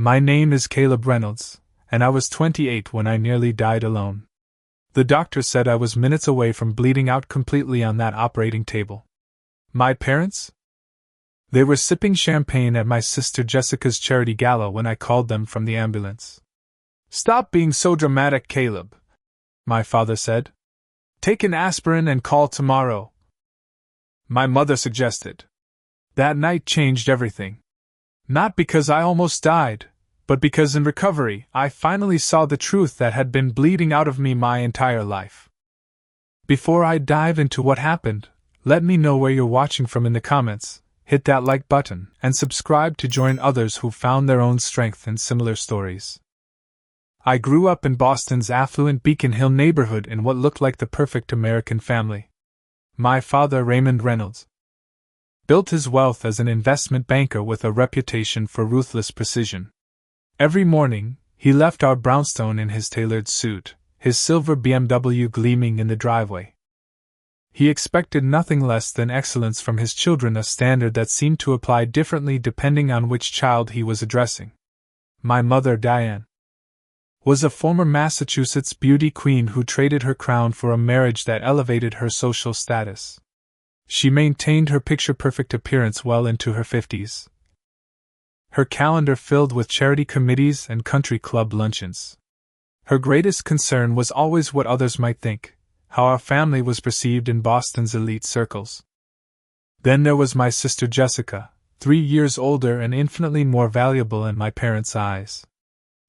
My name is Caleb Reynolds, and I was 28 when I nearly died alone. The doctor said I was minutes away from bleeding out completely on that operating table. My parents? They were sipping champagne at my sister Jessica's charity gala when I called them from the ambulance. "Stop being so dramatic, Caleb," my father said. "Take an aspirin and call tomorrow," my mother suggested. That night changed everything. Not because I almost died, but because in recovery I finally saw the truth that had been bleeding out of me my entire life. Before I dive into what happened, let me know where you're watching from in the comments, hit that like button, and subscribe to join others who found their own strength in similar stories. I grew up in Boston's affluent Beacon Hill neighborhood in what looked like the perfect American family. My father, Raymond Reynolds, built his wealth as an investment banker with a reputation for ruthless precision. Every morning, he left our brownstone in his tailored suit, his silver BMW gleaming in the driveway. He expected nothing less than excellence from his children, a standard that seemed to apply differently depending on which child he was addressing. My mother, Diane, was a former Massachusetts beauty queen who traded her crown for a marriage that elevated her social status. She maintained her picture-perfect appearance well into her 50s. Her calendar filled with charity committees and country club luncheons. Her greatest concern was always what others might think, how our family was perceived in Boston's elite circles. Then there was my sister Jessica, 3 years older and infinitely more valuable in my parents' eyes.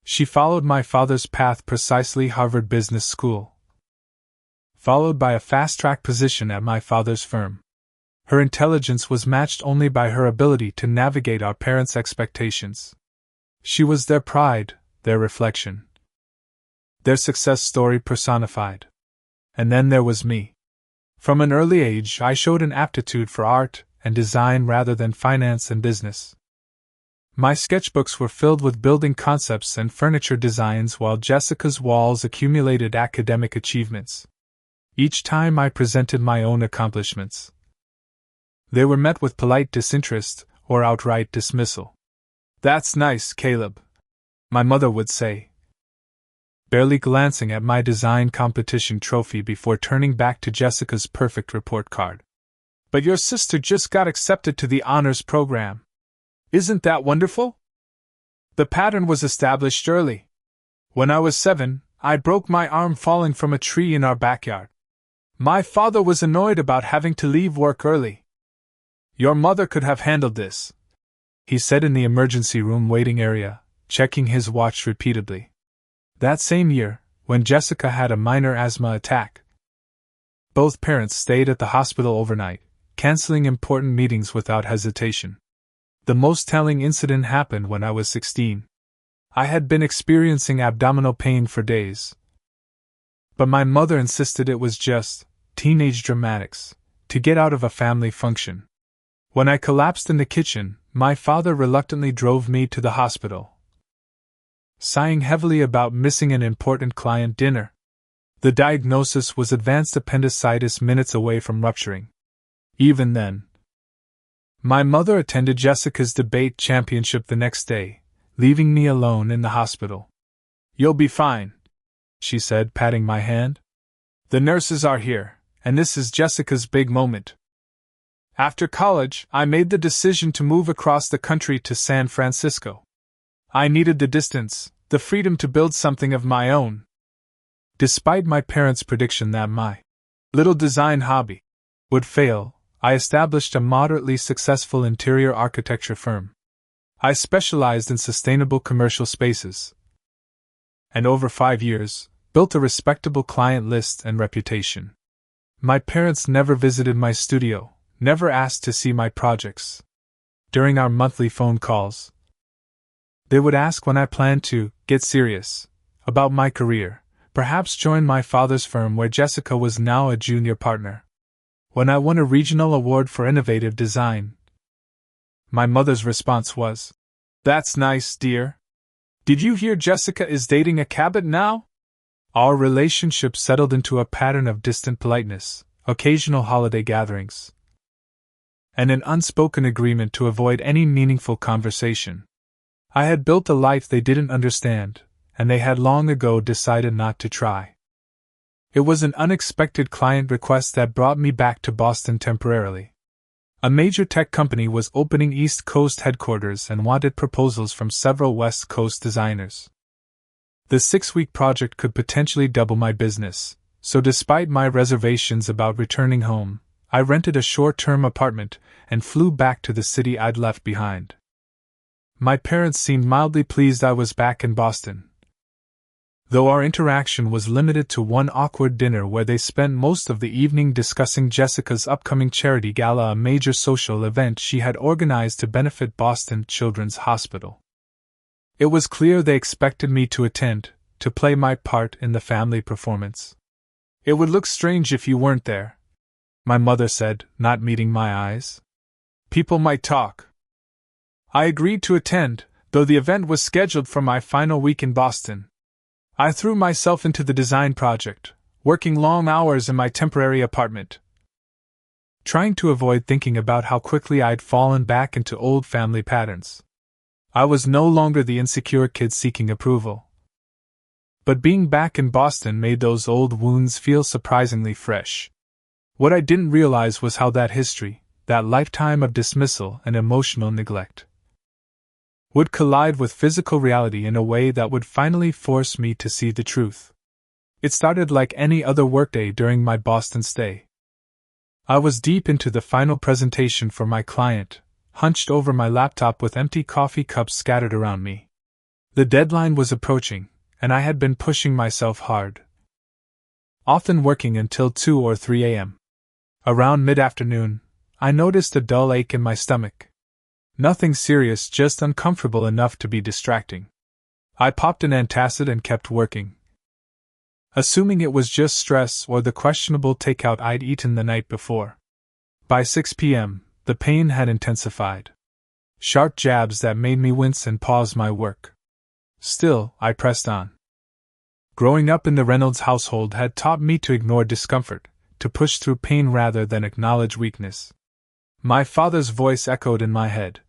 She followed my father's path, precisely Harvard Business School, followed by a fast-track position at my father's firm. Her intelligence was matched only by her ability to navigate our parents' expectations. She was their pride, their reflection, their success story personified. And then there was me. From an early age, I showed an aptitude for art and design rather than finance and business. My sketchbooks were filled with building concepts and furniture designs, while Jessica's walls accumulated academic achievements. Each time I presented my own accomplishments, they were met with polite disinterest or outright dismissal. "That's nice, Caleb," my mother would say, barely glancing at my design competition trophy before turning back to Jessica's perfect report card. "But your sister just got accepted to the honors program. Isn't that wonderful?" The pattern was established early. When I was 7, I broke my arm falling from a tree in our backyard. My father was annoyed about having to leave work early. "Your mother could have handled this," he said in the emergency room waiting area, checking his watch repeatedly. That same year, when Jessica had a minor asthma attack, both parents stayed at the hospital overnight, canceling important meetings without hesitation. The most telling incident happened when I was 16. I had been experiencing abdominal pain for days, but my mother insisted it was just teenage dramatics to get out of a family function. When I collapsed in the kitchen, my father reluctantly drove me to the hospital, sighing heavily about missing an important client dinner. The diagnosis was advanced appendicitis, minutes away from rupturing. Even then, my mother attended Jessica's debate championship the next day, leaving me alone in the hospital. "You'll be fine," she said, patting my hand. "The nurses are here, and this is Jessica's big moment." After college, I made the decision to move across the country to San Francisco. I needed the distance, the freedom to build something of my own. Despite my parents' prediction that my little design hobby would fail, I established a moderately successful interior architecture firm. I specialized in sustainable commercial spaces, and over 5 years, built a respectable client list and reputation. My parents never visited my studio, never asked to see my projects. During our monthly phone calls, they would ask when I planned to get serious about my career, perhaps join my father's firm where Jessica was now a junior partner. When I won a regional award for innovative design, my mother's response was, "That's nice, dear. Did you hear Jessica is dating a Cabot now?" Our relationship settled into a pattern of distant politeness, occasional holiday gatherings, and an unspoken agreement to avoid any meaningful conversation. I had built a life they didn't understand, and they had long ago decided not to try. It was an unexpected client request that brought me back to Boston temporarily. A major tech company was opening East Coast headquarters and wanted proposals from several West Coast designers. The 6-week project could potentially double my business, so despite my reservations about returning home, I rented a short-term apartment and flew back to the city I'd left behind. My parents seemed mildly pleased I was back in Boston, though our interaction was limited to one awkward dinner where they spent most of the evening discussing Jessica's upcoming charity gala, a major social event she had organized to benefit Boston Children's Hospital. It was clear they expected me to attend, to play my part in the family performance. "It would look strange if you weren't there," my mother said, not meeting my eyes. "People might talk." I agreed to attend, though the event was scheduled for my final week in Boston. I threw myself into the design project, working long hours in my temporary apartment, trying to avoid thinking about how quickly I'd fallen back into old family patterns. I was no longer the insecure kid seeking approval. But being back in Boston made those old wounds feel surprisingly fresh. What I didn't realize was how that history, that lifetime of dismissal and emotional neglect, would collide with physical reality in a way that would finally force me to see the truth. It started like any other workday during my Boston stay. I was deep into the final presentation for my client, hunched over my laptop with empty coffee cups scattered around me. The deadline was approaching, and I had been pushing myself hard, often working until 2 or 3 a.m. Around mid-afternoon, I noticed a dull ache in my stomach. Nothing serious, just uncomfortable enough to be distracting. I popped an antacid and kept working, assuming it was just stress or the questionable takeout I'd eaten the night before. By 6 p.m., the pain had intensified. Sharp jabs that made me wince and pause my work. Still, I pressed on. Growing up in the Reynolds household had taught me to ignore discomfort, to push through pain rather than acknowledge weakness. My father's voice echoed in my head.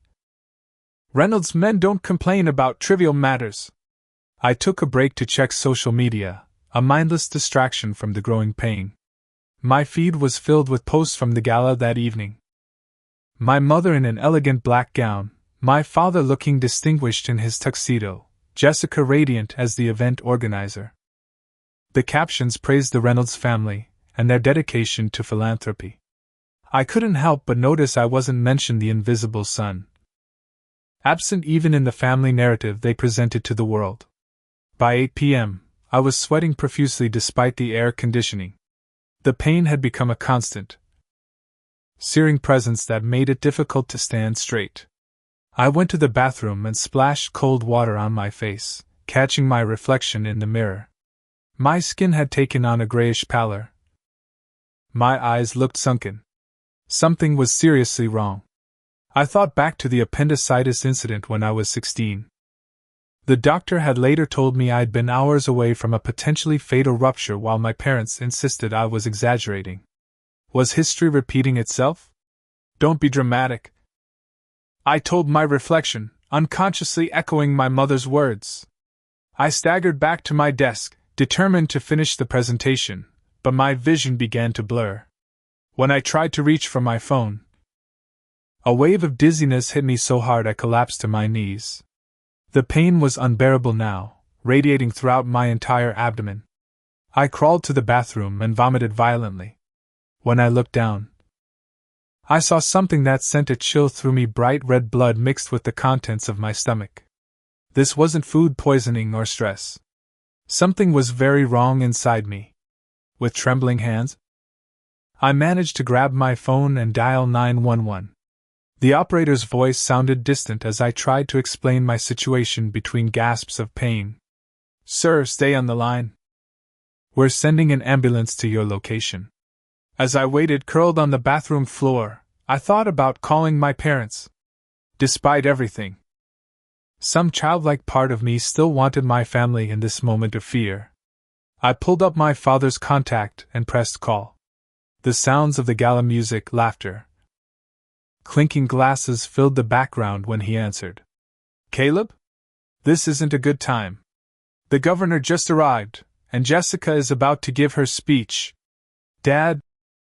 "Reynolds men don't complain about trivial matters." I took a break to check social media, a mindless distraction from the growing pain. My feed was filled with posts from the gala that evening. My mother in an elegant black gown, my father looking distinguished in his tuxedo, Jessica radiant as the event organizer. The captions praised the Reynolds family and their dedication to philanthropy. I couldn't help but notice I wasn't mentioned the invisible son, absent even in the family narrative they presented to the world. By 8 p.m., I was sweating profusely despite the air conditioning. The pain had become a constant, searing presence that made it difficult to stand straight. I went to the bathroom and splashed cold water on my face, catching my reflection in the mirror. My skin had taken on a grayish pallor. My eyes looked sunken. Something was seriously wrong. I thought back to the appendicitis incident when I was 16. The doctor had later told me I'd been hours away from a potentially fatal rupture while my parents insisted I was exaggerating. Was history repeating itself? "Don't be dramatic," I told my reflection, unconsciously echoing my mother's words. I staggered back to my desk, determined to finish the presentation, but my vision began to blur. When I tried to reach for my phone, a wave of dizziness hit me so hard I collapsed to my knees. The pain was unbearable now, radiating throughout my entire abdomen. I crawled to the bathroom and vomited violently. When I looked down, I saw something that sent a chill through me, bright red blood mixed with the contents of my stomach. This wasn't food poisoning or stress. Something was very wrong inside me. With trembling hands, I managed to grab my phone and dial 911. The operator's voice sounded distant as I tried to explain my situation between gasps of pain. "Sir, stay on the line. We're sending an ambulance to your location." As I waited curled on the bathroom floor, I thought about calling my parents. Despite everything, some childlike part of me still wanted my family in this moment of fear. I pulled up my father's contact and pressed call. The sounds of the gala music, laughter, clinking glasses filled the background when he answered. "Caleb?" This isn't a good time. The governor just arrived, and Jessica is about to give her speech. Dad,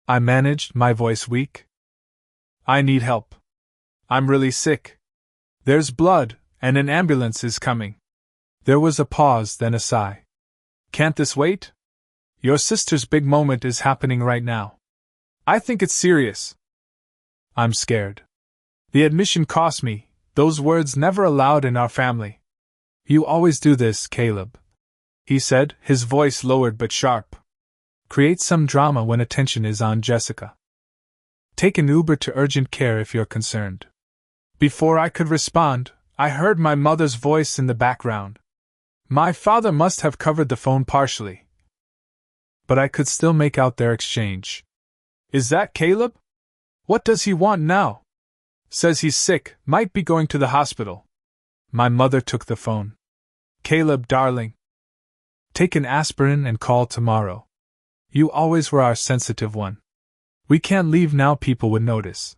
I managed, my voice weak. I need help. I'm really sick. There's blood, and an ambulance is coming. There was a pause, then a sigh. Can't this wait? Your sister's big moment is happening right now. I think it's serious. I'm scared. The admission cost me, those words never allowed in our family. You always do this, Caleb, he said, his voice lowered but sharp. Create some drama when attention is on Jessica. Take an Uber to urgent care if you're concerned. Before I could respond, I heard my mother's voice in the background. My father must have covered the phone partially, but I could still make out their exchange. Is that Caleb? What does he want now? Says he's sick, might be going to the hospital. My mother took the phone. Caleb, darling. Take an aspirin and call tomorrow. You always were our sensitive one. We can't leave now, people would notice.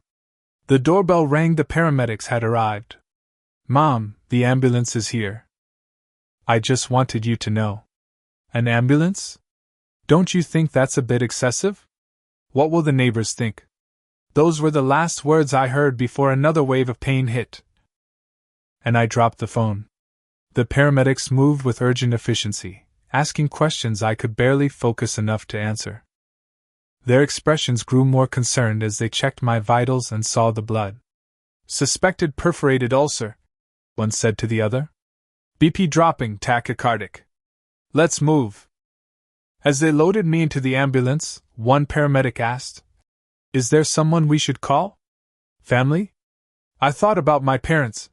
The doorbell rang, the paramedics had arrived. Mom, the ambulance is here. I just wanted you to know. An ambulance? Don't you think that's a bit excessive? What will the neighbors think? Those were the last words I heard before another wave of pain hit. And I dropped the phone. The paramedics moved with urgent efficiency, asking questions I could barely focus enough to answer. Their expressions grew more concerned as they checked my vitals and saw the blood. Suspected perforated ulcer, one said to the other. BP dropping, tachycardic. Let's move. As they loaded me into the ambulance, one paramedic asked, Is there someone we should call? Family? I thought about my parents.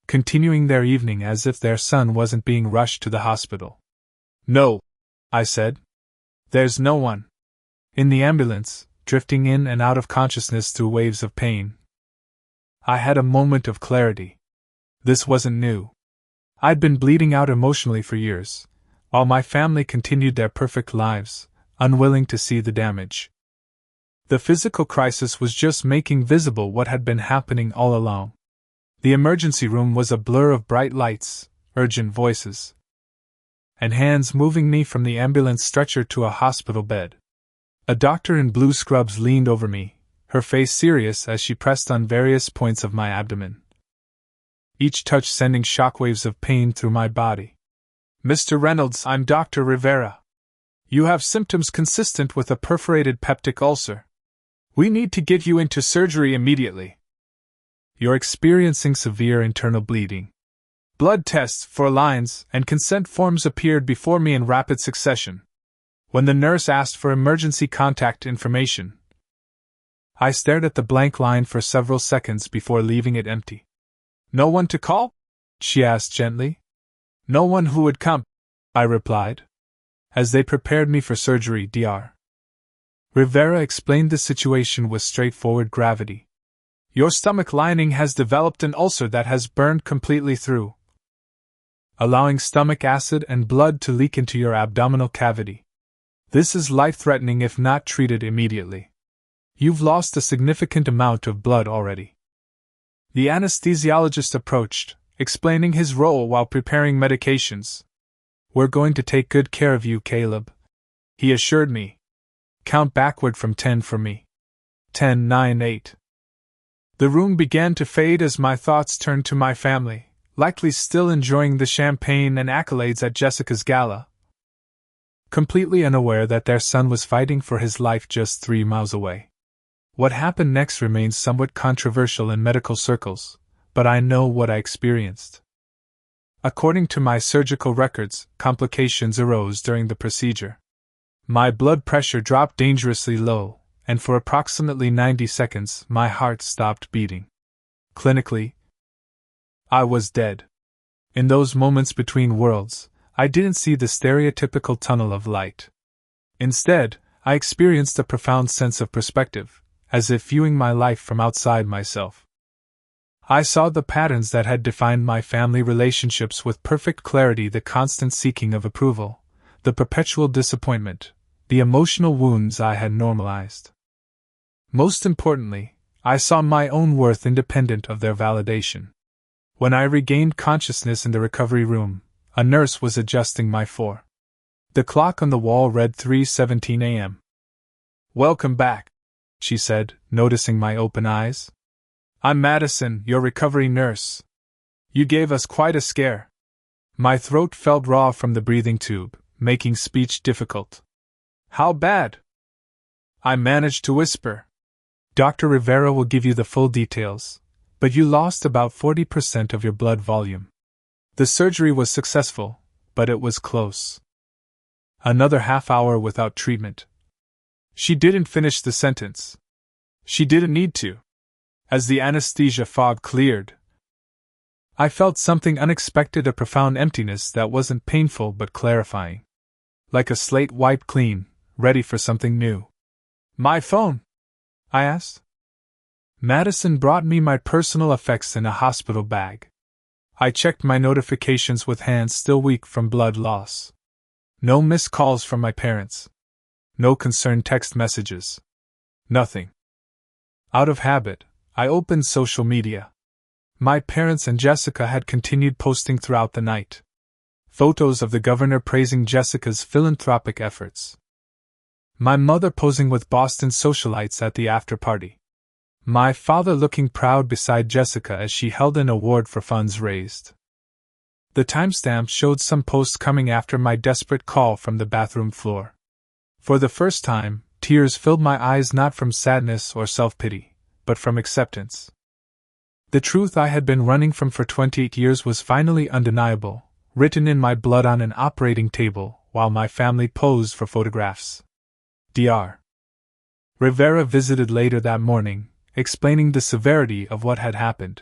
Continuing their evening as if their son wasn't being rushed to the hospital. No, I said. There's no one. In the ambulance, drifting in and out of consciousness through waves of pain. I had a moment of clarity. This wasn't new. I'd been bleeding out emotionally for years, while my family continued their perfect lives, unwilling to see the damage. The physical crisis was just making visible what had been happening all along. The emergency room was a blur of bright lights, urgent voices, and hands moving me from the ambulance stretcher to a hospital bed. A doctor in blue scrubs leaned over me, her face serious as she pressed on various points of my abdomen, each touch sending shockwaves of pain through my body. Mr. Reynolds, I'm Dr. Rivera. You have symptoms consistent with a perforated peptic ulcer. We need to get you into surgery immediately. You're experiencing severe internal bleeding. Blood tests, 4 lines, and consent forms appeared before me in rapid succession. When the nurse asked for emergency contact information, I stared at the blank line for several seconds before leaving it empty. No one to call? She asked gently. No one who would come, I replied, as they prepared me for surgery. Dr. Rivera explained the situation with straightforward gravity. Your stomach lining has developed an ulcer that has burned completely through, allowing stomach acid and blood to leak into your abdominal cavity. This is life-threatening if not treated immediately. You've lost a significant amount of blood already. The anesthesiologist approached, explaining his role while preparing medications. We're going to take good care of you, Caleb, he assured me. Count backward from 10 for me. 10, 9, 8. The room began to fade as my thoughts turned to my family, likely still enjoying the champagne and accolades at Jessica's gala, completely unaware that their son was fighting for his life just 3 miles away. What happened next remains somewhat controversial in medical circles, but I know what I experienced. According to my surgical records, complications arose during the procedure. My blood pressure dropped dangerously low, and for approximately 90 seconds my heart stopped beating. Clinically, I was dead. In those moments between worlds, I didn't see the stereotypical tunnel of light. Instead, I experienced a profound sense of perspective, as if viewing my life from outside myself. I saw the patterns that had defined my family relationships with perfect clarity: the constant seeking of approval, the perpetual disappointment, the emotional wounds I had normalized. Most importantly, I saw my own worth independent of their validation. When I regained consciousness in the recovery room, a nurse was adjusting my 4. The clock on the wall read 3:17 a.m. "Welcome back," she said, noticing my open eyes. "I'm Madison, your recovery nurse. You gave us quite a scare." My throat felt raw from the breathing tube, making speech difficult. "How bad?" I managed to whisper. "Dr. Rivera will give you the full details, but you lost about 40% of your blood volume. The surgery was successful, but it was close. Another half hour without treatment." She didn't finish the sentence. She didn't need to. As the anesthesia fog cleared, I felt something unexpected, a profound emptiness that wasn't painful but clarifying. Like a slate wiped clean, ready for something new. "My phone?" I asked. Madison brought me my personal effects in a hospital bag. I checked my notifications with hands still weak from blood loss. No missed calls from my parents. No concerned text messages. Nothing. Out of habit, I opened social media. My parents and Jessica had continued posting throughout the night. Photos of the governor praising Jessica's philanthropic efforts. My mother posing with Boston socialites at the after-party. My father looking proud beside Jessica as she held an award for funds raised. The timestamp showed some posts coming after my desperate call from the bathroom floor. For the first time, tears filled my eyes, not from sadness or self-pity, but from acceptance. The truth I had been running from for 28 years was finally undeniable, written in my blood on an operating table while my family posed for photographs. Dr. Rivera visited later that morning, explaining the severity of what had happened.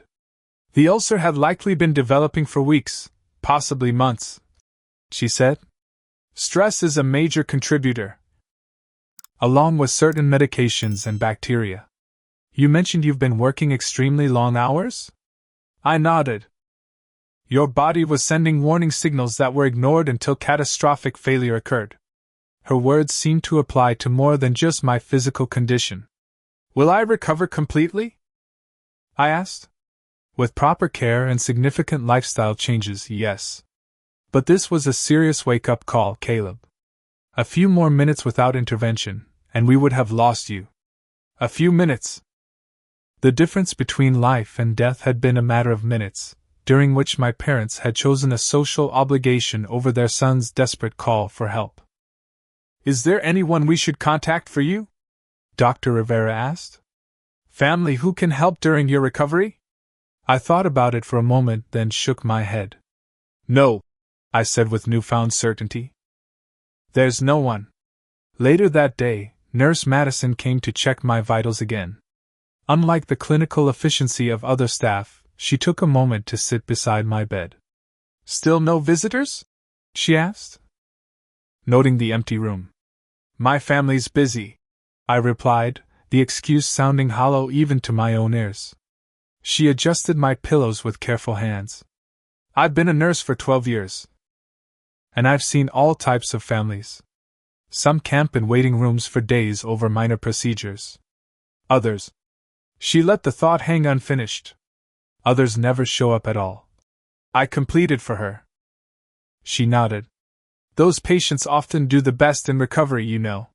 "The ulcer had likely been developing for weeks, possibly months," she said. "Stress is a major contributor, along with certain medications and bacteria. You mentioned you've been working extremely long hours?" I nodded. "Your body was sending warning signals that were ignored until catastrophic failure occurred." Her words seemed to apply to more than just my physical condition. "Will I recover completely?" I asked. "With proper care and significant lifestyle changes, yes. But this was a serious wake-up call, Caleb. A few more minutes without intervention, and we would have lost you." A few minutes. The difference between life and death had been a matter of minutes, during which my parents had chosen a social obligation over their son's desperate call for help. "Is there anyone we should contact for you?" Dr. Rivera asked. "Family who can help during your recovery?" I thought about it for a moment, then shook my head. "No," I said with newfound certainty. "There's no one." Later that day, Nurse Madison came to check my vitals again. Unlike the clinical efficiency of other staff, she took a moment to sit beside my bed. "Still no visitors?" she asked, noting the empty room. "My family's busy," I replied, the excuse sounding hollow even to my own ears. She adjusted my pillows with careful hands. "I've been a nurse for 12 years. And I've seen all types of families. Some camp in waiting rooms for days over minor procedures. Others," she let the thought hang unfinished, "others never show up at all." I completed for her. She nodded. "Those patients often do the best in recovery, you know.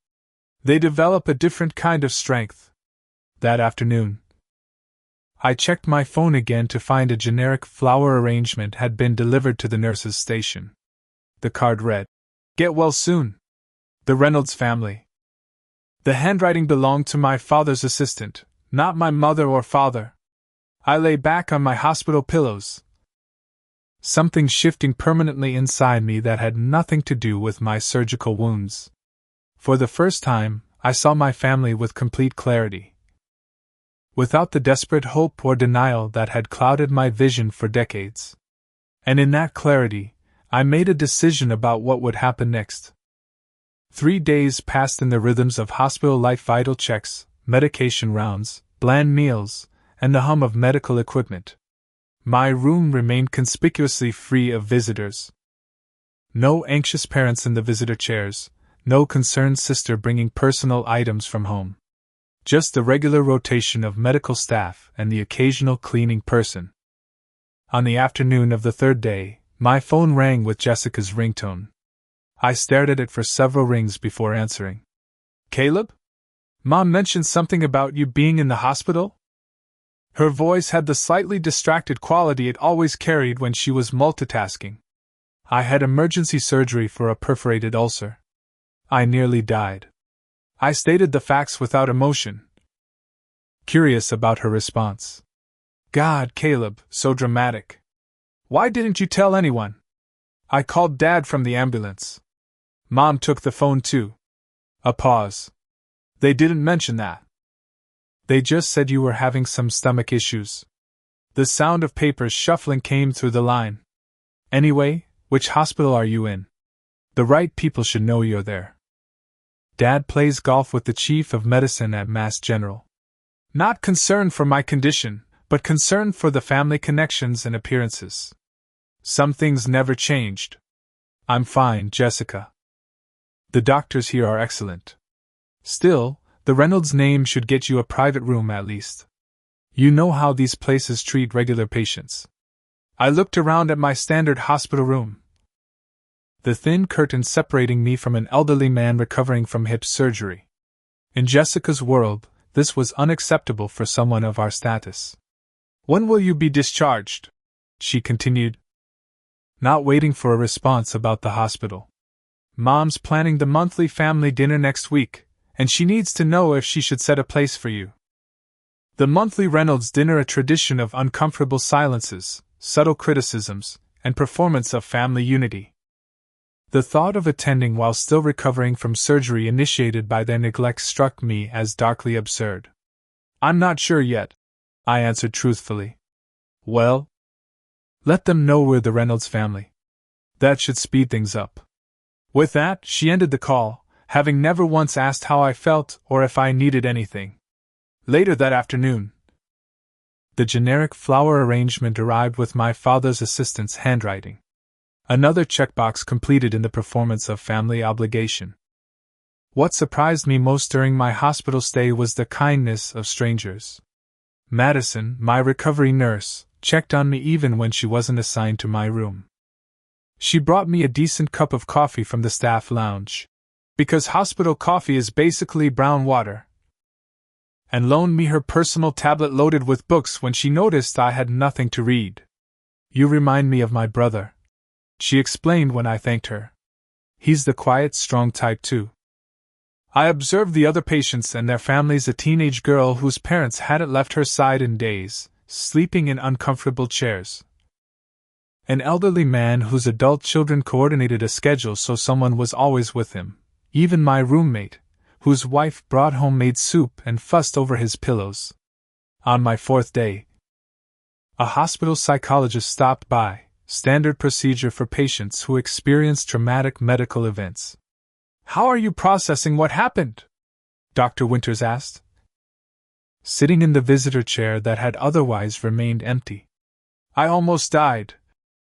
They develop a different kind of strength." That afternoon, I checked my phone again to find a generic flower arrangement had been delivered to the nurse's station. The card read, "Get well soon. The Reynolds family." The handwriting belonged to my father's assistant, not my mother or father. I lay back on my hospital pillows, something shifting permanently inside me that had nothing to do with my surgical wounds. For the first time, I saw my family with complete clarity, without the desperate hope or denial that had clouded my vision for decades. And in that clarity, I made a decision about what would happen next. 3 days passed in the rhythms of hospital life, vital checks, medication rounds, bland meals, and the hum of medical equipment. My room remained conspicuously free of visitors. No anxious parents in the visitor chairs, no concerned sister bringing personal items from home. Just the regular rotation of medical staff and the occasional cleaning person. On the afternoon of the third day, my phone rang with Jessica's ringtone. I stared at it for several rings before answering. Caleb? Mom mentioned something about you being in the hospital? Her voice had the slightly distracted quality it always carried when she was multitasking. I had emergency surgery for a perforated ulcer. I nearly died. I stated the facts without emotion, curious about her response. God, Caleb, so dramatic. Why didn't you tell anyone? I called Dad from the ambulance. Mom took the phone too. A pause. They didn't mention that. They just said you were having some stomach issues. The sound of papers shuffling came through the line. Anyway, which hospital are you in? The right people should know you're there. Dad plays golf with the chief of medicine at Mass General. Not concerned for my condition, but concerned for the family connections and appearances. Some things never changed. I'm fine, Jessica. The doctors here are excellent. Still, the Reynolds name should get you a private room at least. You know how these places treat regular patients. I looked around at my standard hospital room. The thin curtain separating me from an elderly man recovering from hip surgery. In Jessica's world, this was unacceptable for someone of our status. When will you be discharged? She continued. Not waiting for a response about the hospital. Mom's planning the monthly family dinner next week, and she needs to know if she should set a place for you. The monthly Reynolds dinner, a tradition of uncomfortable silences, subtle criticisms, and performance of family unity. The thought of attending while still recovering from surgery initiated by their neglect struck me as darkly absurd. I'm not sure yet, I answered truthfully. Well, let them know we're the Reynolds family. That should speed things up. With that, she ended the call, having never once asked how I felt or if I needed anything. Later that afternoon, the generic flower arrangement arrived with my father's assistant's handwriting. Another checkbox completed in the performance of family obligation. What surprised me most during my hospital stay was the kindness of strangers. Madison, my recovery nurse, checked on me even when she wasn't assigned to my room. She brought me a decent cup of coffee from the staff lounge, because hospital coffee is basically brown water, and loaned me her personal tablet loaded with books when she noticed I had nothing to read. You remind me of my brother, she explained when I thanked her. He's the quiet, strong type too. I observed the other patients and their families, a teenage girl whose parents hadn't left her side in days, sleeping in uncomfortable chairs. An elderly man whose adult children coordinated a schedule so someone was always with him, even my roommate, whose wife brought homemade soup and fussed over his pillows. On my fourth day, a hospital psychologist stopped by, standard procedure for patients who experience traumatic medical events. How are you processing what happened? Dr. Winters asked, sitting in the visitor chair that had otherwise remained empty. I almost died,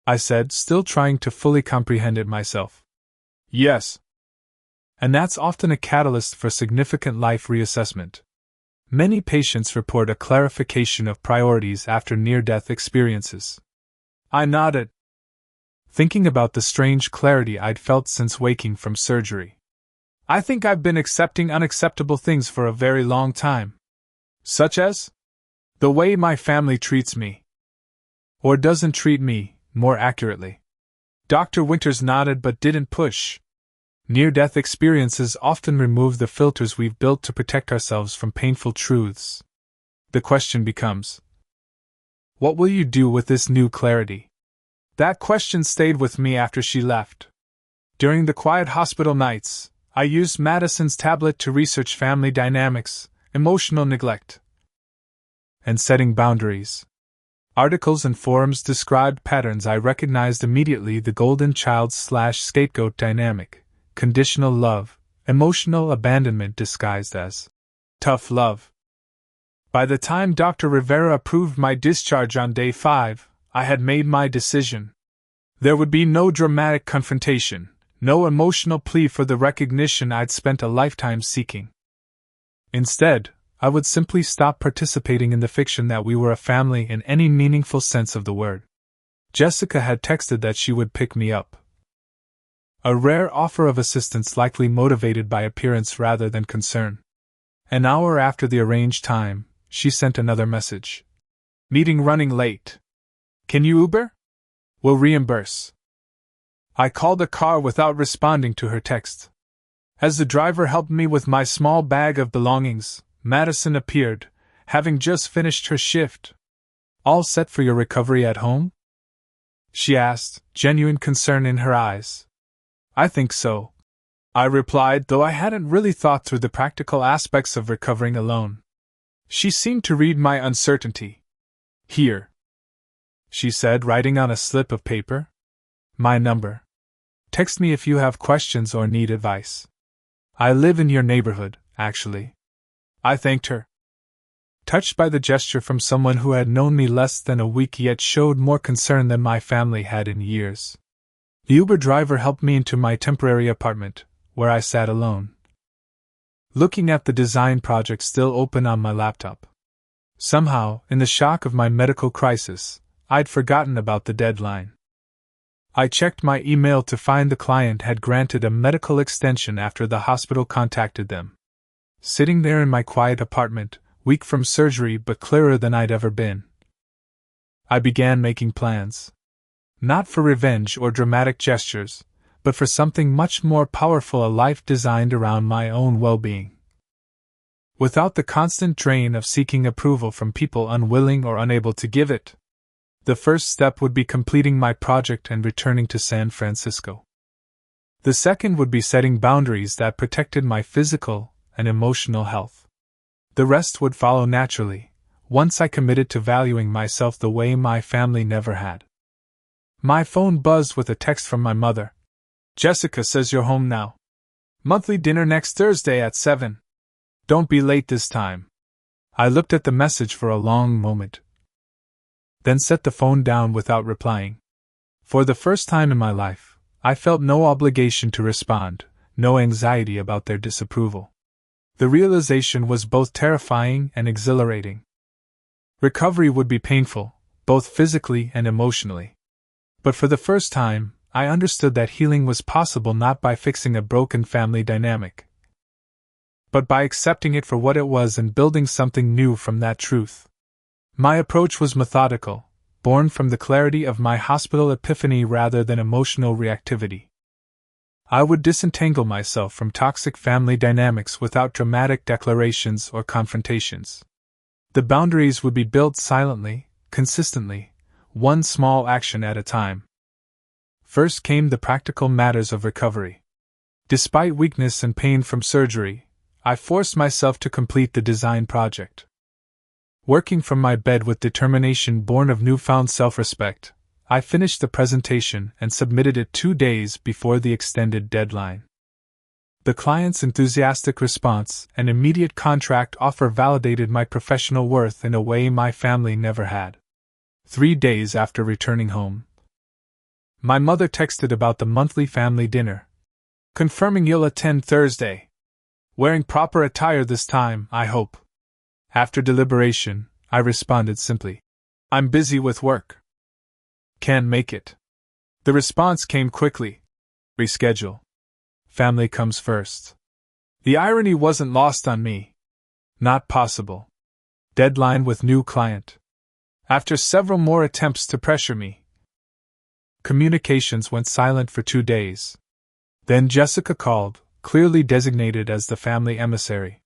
I said, still trying to fully comprehend it myself. Yes. And that's often a catalyst for significant life reassessment. Many patients report a clarification of priorities after near-death experiences. I nodded, thinking about the strange clarity I'd felt since waking from surgery. I think I've been accepting unacceptable things for a very long time. Such as? The way my family treats me. Or doesn't treat me, more accurately. Dr. Winters nodded but didn't push. Near-death experiences often remove the filters we've built to protect ourselves from painful truths. The question becomes, what will you do with this new clarity? That question stayed with me after she left. During the quiet hospital nights, I used Madison's tablet to research family dynamics, emotional neglect, and setting boundaries. Articles and forums described patterns I recognized immediately: the golden child/scapegoat dynamic, conditional love, emotional abandonment disguised as tough love. By the time Dr. Rivera approved my discharge on day 5, I had made my decision. There would be no dramatic confrontation, no emotional plea for the recognition I'd spent a lifetime seeking. Instead, I would simply stop participating in the fiction that we were a family in any meaningful sense of the word. Jessica had texted that she would pick me up. A rare offer of assistance likely motivated by appearance rather than concern. An hour after the arranged time, she sent another message. Meeting running late. Can you Uber? We'll reimburse. I called a car without responding to her text. As the driver helped me with my small bag of belongings, Madison appeared, having just finished her shift. All set for your recovery at home? She asked, genuine concern in her eyes. I think so, I replied, though I hadn't really thought through the practical aspects of recovering alone. She seemed to read my uncertainty. Here, she said, writing on a slip of paper. My number. Text me if you have questions or need advice. I live in your neighborhood, actually. I thanked her, touched by the gesture from someone who had known me less than a week yet showed more concern than my family had in years. The Uber driver helped me into my temporary apartment, where I sat alone, looking at the design project still open on my laptop. Somehow, in the shock of my medical crisis, I'd forgotten about the deadline. I checked my email to find the client had granted a medical extension after the hospital contacted them. Sitting there in my quiet apartment, weak from surgery but clearer than I'd ever been, I began making plans. Not for revenge or dramatic gestures, but for something much more powerful, a life designed around my own well-being. Without the constant drain of seeking approval from people unwilling or unable to give it. The first step would be completing my project and returning to San Francisco. The second would be setting boundaries that protected my physical and emotional health. The rest would follow naturally, once I committed to valuing myself the way my family never had. My phone buzzed with a text from my mother. Jessica says you're home now. Monthly dinner next Thursday at 7. Don't be late this time. I looked at the message for a long moment, then set the phone down without replying. For the first time in my life, I felt no obligation to respond, no anxiety about their disapproval. The realization was both terrifying and exhilarating. Recovery would be painful, both physically and emotionally. But for the first time, I understood that healing was possible not by fixing a broken family dynamic, but by accepting it for what it was and building something new from that truth. My approach was methodical, born from the clarity of my hospital epiphany rather than emotional reactivity. I would disentangle myself from toxic family dynamics without dramatic declarations or confrontations. The boundaries would be built silently, consistently, one small action at a time. First came the practical matters of recovery. Despite weakness and pain from surgery, I forced myself to complete the design project. Working from my bed with determination born of newfound self-respect, I finished the presentation and submitted it 2 days before the extended deadline. The client's enthusiastic response and immediate contract offer validated my professional worth in a way my family never had. 3 days after returning home, my mother texted about the monthly family dinner, confirming you'll attend Thursday. Wearing proper attire this time, I hope. After deliberation, I responded simply, I'm busy with work. Can't make it. The response came quickly. Reschedule. Family comes first. The irony wasn't lost on me. Not possible. Deadline with new client. After several more attempts to pressure me, communications went silent for 2 days. Then Jessica called, clearly designated as the family emissary.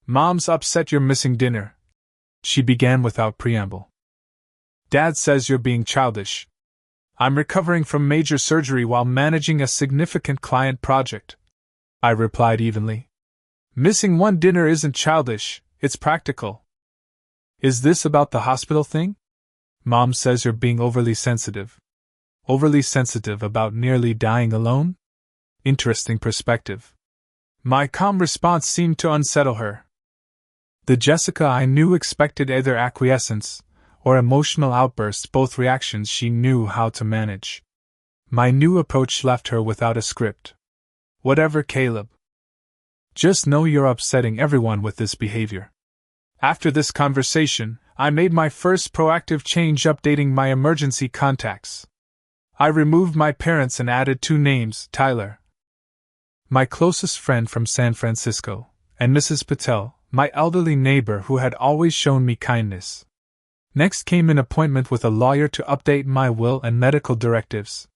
Mom's upset you're missing dinner, she began without preamble. Dad says you're being childish. I'm recovering from major surgery while managing a significant client project, I replied evenly. Missing one dinner isn't childish, it's practical. Is this about the hospital thing? Mom says you're being overly sensitive. Overly sensitive about nearly dying alone? Interesting perspective. My calm response seemed to unsettle her. The Jessica I knew expected either acquiescence or emotional outbursts, both reactions she knew how to manage. My new approach left her without a script. Whatever, Caleb. Just know you're upsetting everyone with this behavior. After this conversation, I made my first proactive change, updating my emergency contacts. I removed my parents and added 2 names: Tyler, my closest friend from San Francisco, and Mrs. Patel, my elderly neighbor who had always shown me kindness. Next came an appointment with a lawyer to update my will and medical directives.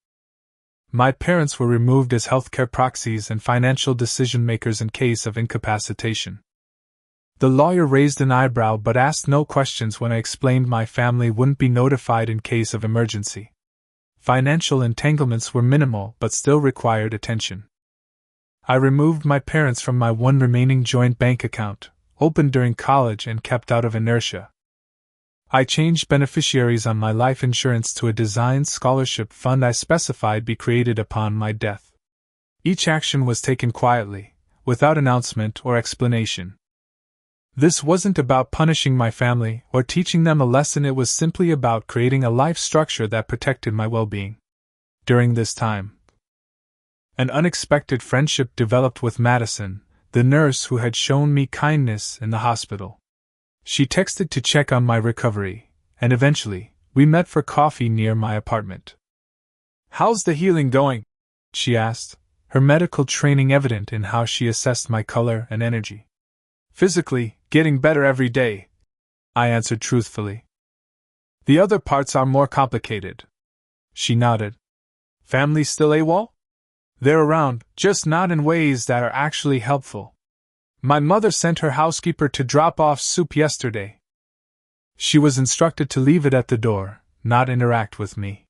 My parents were removed as healthcare proxies and financial decision-makers in case of incapacitation. The lawyer raised an eyebrow but asked no questions when I explained my family wouldn't be notified in case of emergency. Financial entanglements were minimal but still required attention. I removed my parents from my one remaining joint bank account, opened during college and kept out of inertia. I changed beneficiaries on my life insurance to a designed scholarship fund I specified be created upon my death. Each action was taken quietly, without announcement or explanation. This wasn't about punishing my family or teaching them a lesson, it was simply about creating a life structure that protected my well-being. During this time, an unexpected friendship developed with Madison, the nurse who had shown me kindness in the hospital. She texted to check on my recovery, and eventually, we met for coffee near my apartment. "How's the healing going?" she asked, her medical training evident in how she assessed my color and energy. "Physically, getting better every day," I answered truthfully. "The other parts are more complicated." She nodded. "Family still AWOL?" "They're around, just not in ways that are actually helpful. My mother sent her housekeeper to drop off soup yesterday. She was instructed to leave it at the door, not interact with me."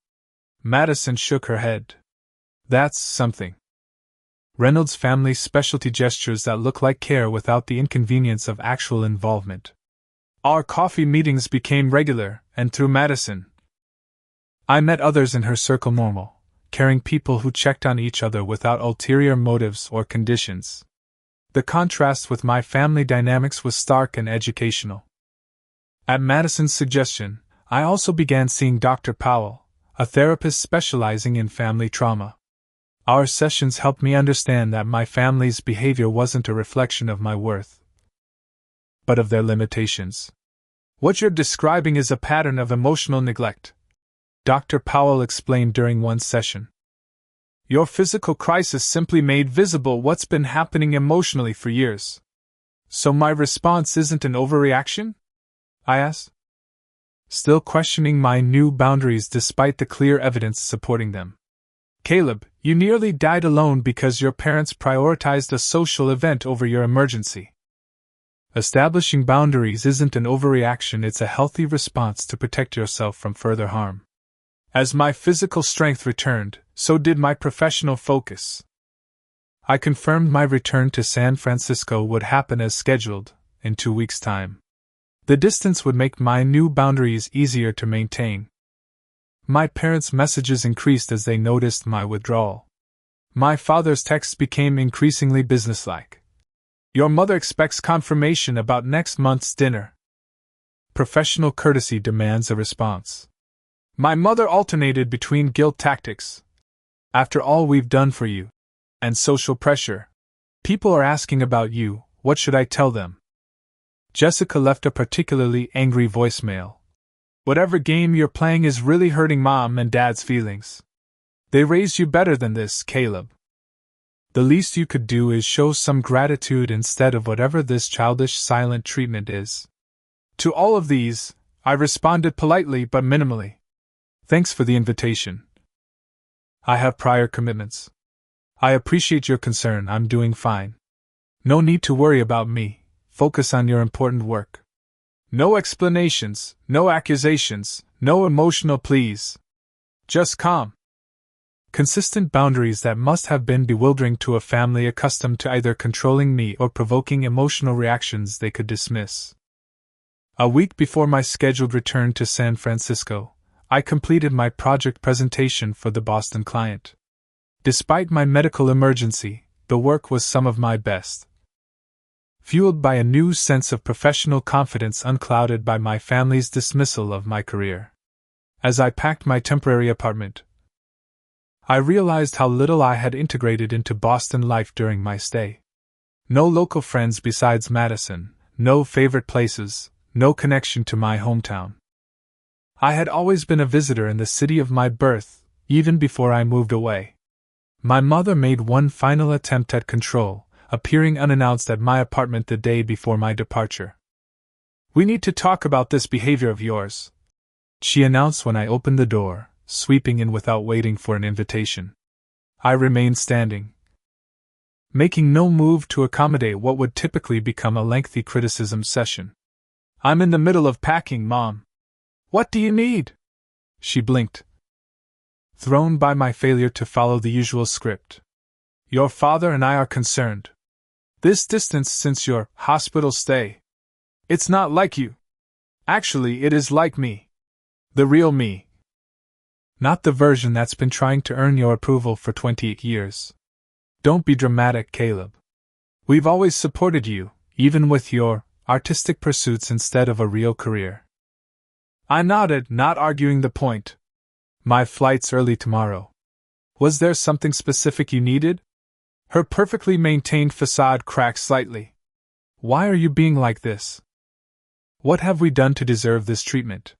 Madison shook her head. "That's something." Reynolds' family specialty gestures that look like care without the inconvenience of actual involvement. Our coffee meetings became regular, and through Madison, I met others in her circle: normal, caring people who checked on each other without ulterior motives or conditions. The contrast with my family dynamics was stark and educational. At Madison's suggestion, I also began seeing Dr. Powell, a therapist specializing in family trauma. Our sessions helped me understand that my family's behavior wasn't a reflection of my worth, but of their limitations. "What you're describing is a pattern of emotional neglect," Dr. Powell explained during one session. "Your physical crisis simply made visible what's been happening emotionally for years." "So my response isn't an overreaction?" I asked, still questioning my new boundaries despite the clear evidence supporting them. "Caleb, you nearly died alone because your parents prioritized a social event over your emergency. Establishing boundaries isn't an overreaction, it's a healthy response to protect yourself from further harm." As my physical strength returned, so did my professional focus. I confirmed my return to San Francisco would happen as scheduled, in 2 weeks' time. The distance would make my new boundaries easier to maintain. My parents' messages increased as they noticed my withdrawal. My father's texts became increasingly businesslike. "Your mother expects confirmation about next month's dinner." Professional courtesy demands a response. My mother alternated between guilt tactics, "After all we've done for you," and social pressure. "People are asking about you, what should I tell them?" Jessica left a particularly angry voicemail. "Whatever game you're playing is really hurting Mom and Dad's feelings. They raised you better than this, Caleb. The least you could do is show some gratitude instead of whatever this childish silent treatment is." To all of these, I responded politely but minimally. "Thanks for the invitation. I have prior commitments. I appreciate your concern, I'm doing fine. No need to worry about me, focus on your important work. No explanations, no accusations, no emotional pleas. Just calm." Consistent boundaries that must have been bewildering to a family accustomed to either controlling me or provoking emotional reactions they could dismiss. A week before my scheduled return to San Francisco, I completed my project presentation for the Boston client. Despite my medical emergency, the work was some of my best. Fueled by a new sense of professional confidence unclouded by my family's dismissal of my career. As I packed my temporary apartment, I realized how little I had integrated into Boston life during my stay. No local friends besides Madison, no favorite places, no connection to my hometown. I had always been a visitor in the city of my birth, even before I moved away. My mother made one final attempt at control, appearing unannounced at my apartment the day before my departure. "We need to talk about this behavior of yours," she announced when I opened the door, sweeping in without waiting for an invitation. I remained standing, making no move to accommodate what would typically become a lengthy criticism session. "I'm in the middle of packing, Mom." "What do you need?" She blinked, thrown by my failure to follow the usual script. "Your father and I are concerned. This distance since your hospital stay. It's not like you. Actually, it is like me. The real me. Not the version that's been trying to earn your approval for 28 years. Don't be dramatic, Caleb. We've always supported you, even with your artistic pursuits instead of a real career." I nodded, not arguing the point. "My flight's early tomorrow. Was there something specific you needed?" Her perfectly maintained facade cracked slightly. "Why are you being like this? What have we done to deserve this treatment?"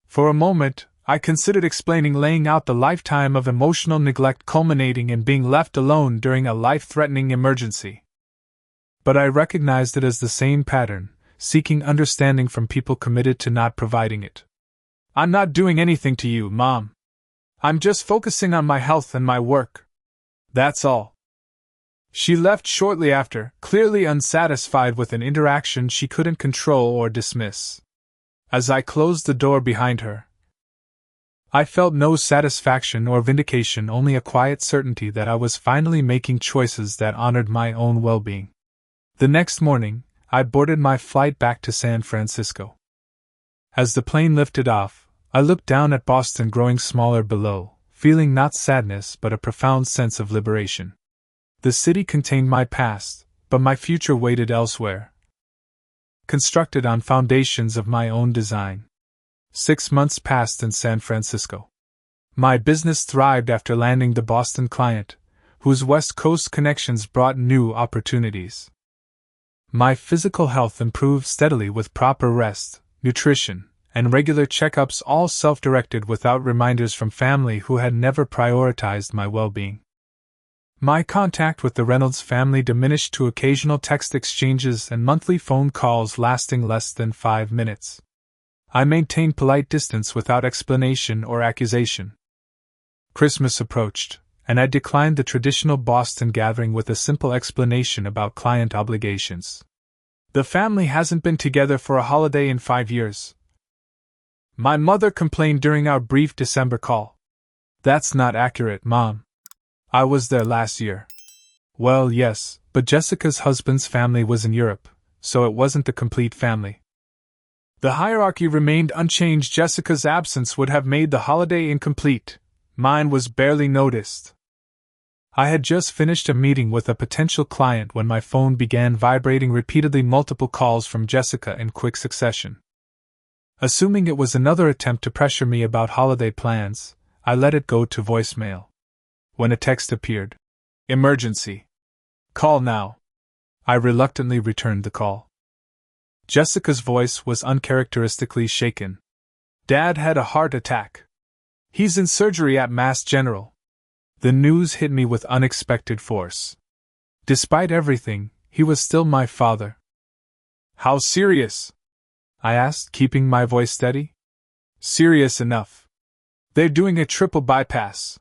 For a moment, I considered explaining, laying out the lifetime of emotional neglect culminating in being left alone during a life-threatening emergency. But I recognized it as the same pattern, seeking understanding from people committed to not providing it. "I'm not doing anything to you, Mom. I'm just focusing on my health and my work. That's all." She left shortly after, clearly unsatisfied with an interaction she couldn't control or dismiss. As I closed the door behind her, I felt no satisfaction or vindication, only a quiet certainty that I was finally making choices that honored my own well-being. The next morning, I boarded my flight back to San Francisco. As the plane lifted off, I looked down at Boston growing smaller below, feeling not sadness but a profound sense of liberation. The city contained my past, but my future waited elsewhere, constructed on foundations of my own design. 6 months passed in San Francisco. My business thrived after landing the Boston client, whose West Coast connections brought new opportunities. My physical health improved steadily with proper rest, nutrition, and regular checkups, all self-directed without reminders from family who had never prioritized my well-being. My contact with the Reynolds family diminished to occasional text exchanges and monthly phone calls lasting less than 5 minutes. I maintained polite distance without explanation or accusation. Christmas approached, and I declined the traditional Boston gathering with a simple explanation about client obligations. "The family hasn't been together for a holiday in 5 years," my mother complained during our brief December call. "That's not accurate, Mom. I was there last year." "Well, yes, but Jessica's husband's family was in Europe, so it wasn't a complete family. The hierarchy remained unchanged. Jessica's absence would have made the holiday incomplete. Mine was barely noticed." I had just finished a meeting with a potential client when my phone began vibrating repeatedly, multiple calls from Jessica in quick succession. Assuming it was another attempt to pressure me about holiday plans, I let it go to voicemail. When a text appeared, "Emergency. Call now." I reluctantly returned the call. Jessica's voice was uncharacteristically shaken. "Dad had a heart attack. He's in surgery at Mass General." The news hit me with unexpected force. Despite everything, he was still my father. "How serious?" I asked, keeping my voice steady. "Serious enough. They're doing a triple bypass."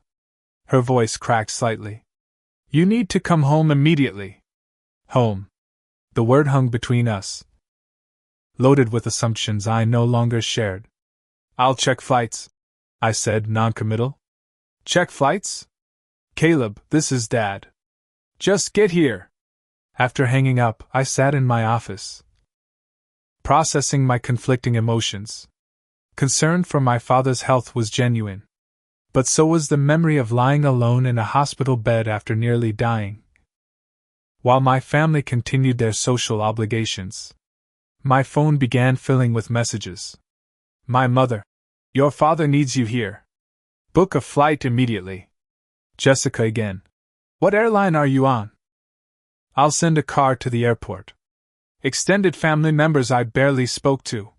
Her voice cracked slightly. "You need to come home immediately." Home. The word hung between us, loaded with assumptions I no longer shared. "I'll check flights," I said, noncommittal. "Check flights? Caleb, this is Dad. Just get here." After hanging up, I sat in my office, processing my conflicting emotions. Concern for my father's health was genuine, but so was the memory of lying alone in a hospital bed after nearly dying, while my family continued their social obligations. My phone began filling with messages. My mother: "Your father needs you here. Book a flight immediately." Jessica again: "What airline are you on?" "I'll send a car to the airport." Extended family members I barely spoke to.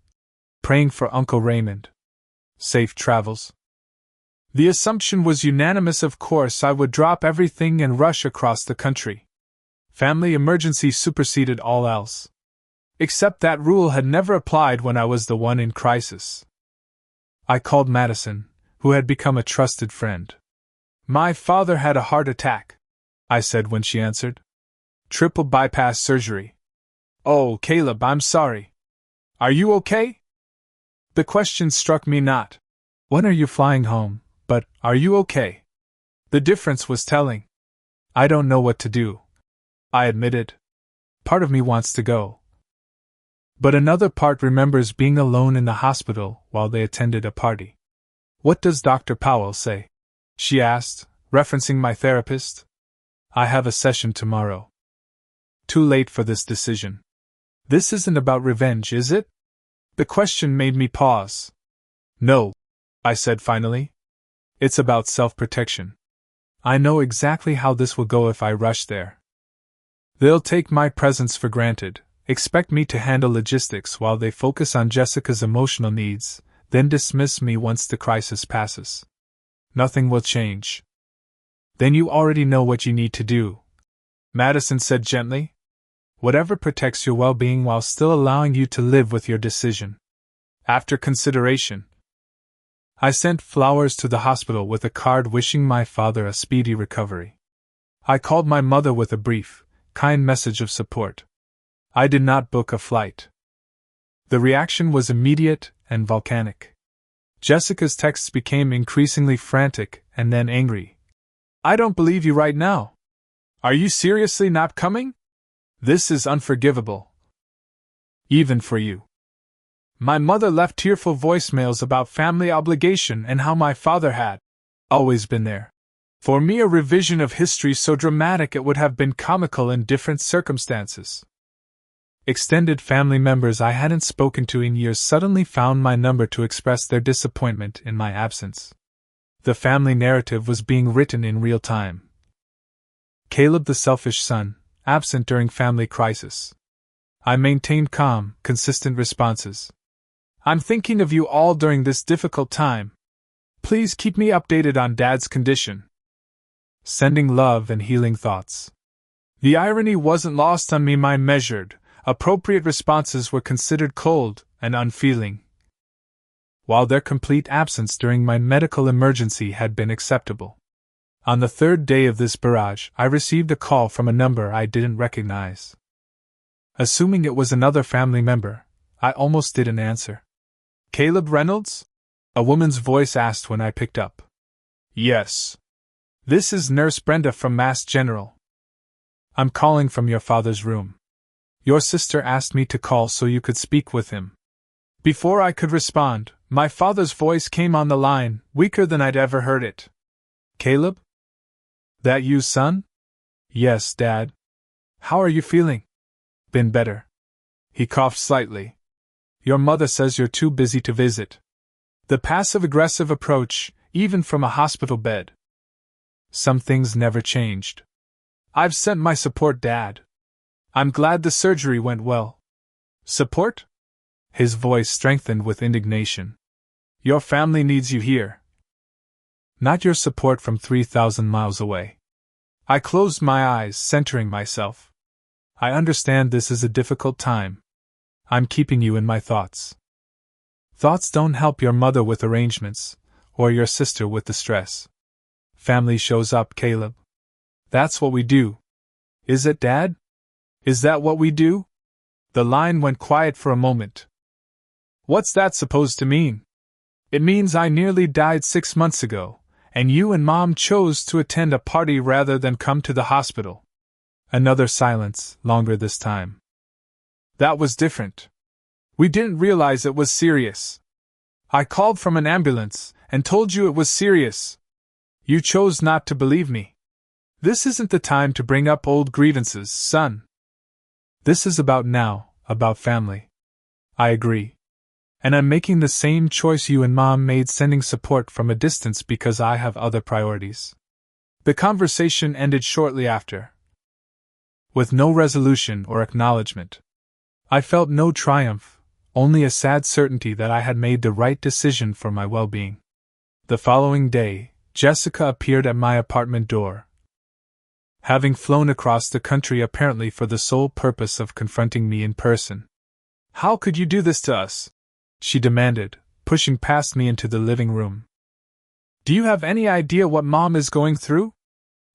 Praying for Uncle Raymond. Safe travels. The assumption was unanimous. Of course, I would drop everything and rush across the country. Family emergency superseded all else. Except that rule had never applied when I was the one in crisis. I called Madison, who had become a trusted friend. "My father had a heart attack," I said when she answered. "Triple bypass surgery." "Oh, Caleb, I'm sorry. Are you okay?" The question struck me not. "When are you flying home?" but "Are you okay?" The difference was telling. "I don't know what to do," I admitted. "Part of me wants to go, but another part remembers being alone in the hospital while they attended a party." "What does Dr. Powell say?" she asked, referencing my therapist. "I have a session tomorrow." Too late for this decision. This isn't about revenge, is it? The question made me pause. "No," I said finally. "It's about self-protection. I know exactly how this will go if I rush there. They'll take my presence for granted, expect me to handle logistics while they focus on Jessica's emotional needs, then dismiss me once the crisis passes. Nothing will change." "Then you already know what you need to do," Madison said gently. "Whatever protects your well-being while still allowing you to live with your decision." After consideration, I sent flowers to the hospital with a card wishing my father a speedy recovery. I called my mother with a brief, kind message of support. I did not book a flight. The reaction was immediate and volcanic. Jessica's texts became increasingly frantic and then angry. "I don't believe you right now. Are you seriously not coming? This is unforgivable. Even for you." My mother left tearful voicemails about family obligation and how my father had always been there for me, a revision of history so dramatic it would have been comical in different circumstances. Extended family members I hadn't spoken to in years suddenly found my number to express their disappointment in my absence. The family narrative was being written in real time. Caleb the selfish son, absent during family crisis. I maintained calm, consistent responses. "I'm thinking of you all during this difficult time. Please keep me updated on Dad's condition." Sending love and healing thoughts. The irony wasn't lost on me. My measured, appropriate responses were considered cold and unfeeling, while their complete absence during my medical emergency had been acceptable. On the third day of this barrage, I received a call from a number I didn't recognize. Assuming it was another family member, I almost didn't answer. "Caleb Reynolds?" a woman's voice asked when I picked up. "Yes. This is Nurse Brenda from Mass General. I'm calling from your father's room. Your sister asked me to call so you could speak with him." Before I could respond, my father's voice came on the line, weaker than I'd ever heard it. "Caleb? That you, son?" "Yes, Dad. How are you feeling?" "Been better." He coughed slightly. "Your mother says you're too busy to visit." The passive-aggressive approach, even from a hospital bed. Some things never changed. "I've sent my support, Dad. I'm glad the surgery went well." "Support?" His voice strengthened with indignation. "Your family needs you here. Not your support from 3,000 miles away." I closed my eyes, centering myself. "I understand this is a difficult time. I'm keeping you in my thoughts." Thoughts don't help your mother with arrangements, or your sister with the stress. Family shows up, Caleb. That's what we do. Is it, Dad? Is that what we do? The line went quiet for a moment. "What's that supposed to mean?" "It means I nearly died 6 months ago, and you and Mom chose to attend a party rather than come to the hospital." Another silence, longer this time. "That was different. We didn't realize it was serious. I called from an ambulance and told you it was serious. You chose not to believe me. This isn't the time to bring up old grievances, son. This is about now, about family." "I agree. And I'm making the same choice you and Mom made, sending support from a distance because I have other priorities." The conversation ended shortly after, with no resolution or acknowledgement. I felt no triumph, only a sad certainty that I had made the right decision for my well-being. The following day, Jessica appeared at my apartment door, having flown across the country apparently for the sole purpose of confronting me in person. "How could you do this to us?" she demanded, pushing past me into the living room. "Do you have any idea what Mom is going through?